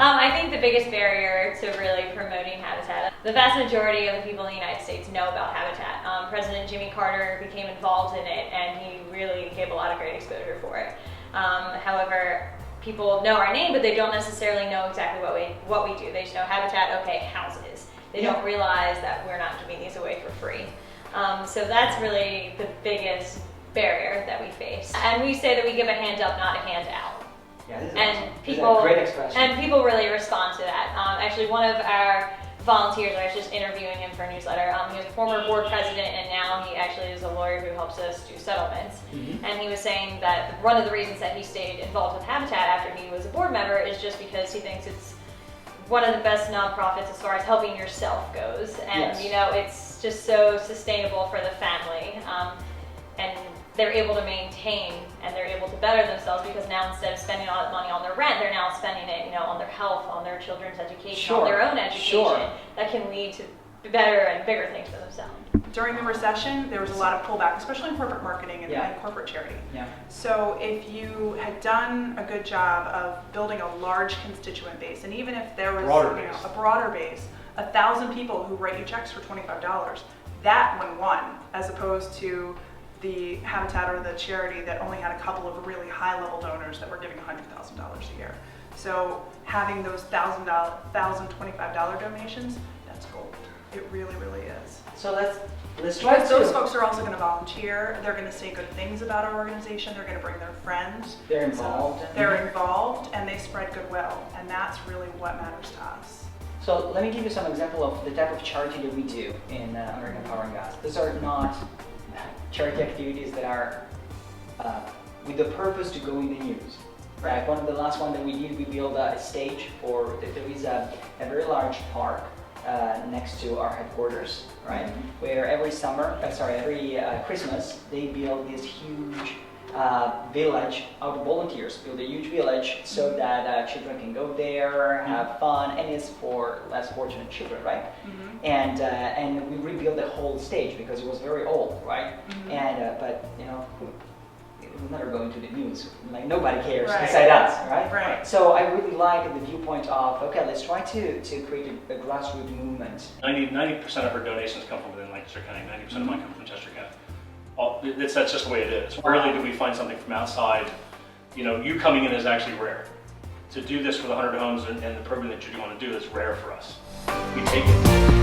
I think the biggest barrier to really promoting habitat, the vast majority of the people in the United States know about habitat. President Jimmy Carter became involved in it, and he really gave a lot of great exposure for it. However, people know our name, but they don't necessarily know exactly what we do. They just know habitat, okay, houses. They don't realize that we're not giving these away for free. So that's really the biggest barrier that we face. And we say that we give a hand up, not a hand out. Yeah, this is And awesome. people, Great expression. and people really respond to that. Actually, one of our volunteers, I was just interviewing him for a newsletter. He was a former board president, and now he actually is a lawyer who helps us do settlements. And he was saying that one of the reasons that he stayed involved with Habitat after he was a board member is just because he thinks it's one of the best nonprofits as far as helping yourself goes. And you know, it's just so sustainable for the family. And they're able to maintain and they're able to better themselves because now instead of spending all that money on their rent, they're now spending it, you know, on their health, on their children's education, on their own education. That can lead to better and bigger things for themselves. During the recession, there was a lot of pullback, especially in corporate marketing and corporate charity. So if you had done a good job of building a large constituent base, and even if there was a broader base, 1,000 people who write you checks for $25, that one won, as opposed to the Habitat or the charity that only had a couple of really high-level donors that were giving $100,000 a year. So having those $1,000, $25 donations, that's gold. It really, really is. So let's try to. Those folks are also going to volunteer. They're going to say good things about our organization. They're going to bring their friends. They're involved. So they're involved, and they spread goodwill, and that's really what matters to us. So let me give you some example of the type of charity that we do in American Power&Gas. These are not charity activities that are with the purpose to go in the news. Right. One of the last one that we did, we built a stage for, there is a very large park next to our headquarters, right? Where every Christmas, they build this huge village out of volunteers, build a huge village so that children can go there, have fun, and it's for less fortunate children, right? And we rebuilt the whole stage because it was very old, right? And but you know, it was never going to the news. Like nobody cares beside us, right? So I really like the viewpoint of okay, let's try to create a grassroots movement. 90% of our donations come from within Lancaster County. 90% of mine come from Chester County. That's just the way it is. Rarely do we find something from outside. You know, you coming in is actually rare. To do this with 100 homes and the program that you want to do is rare for us. We take it.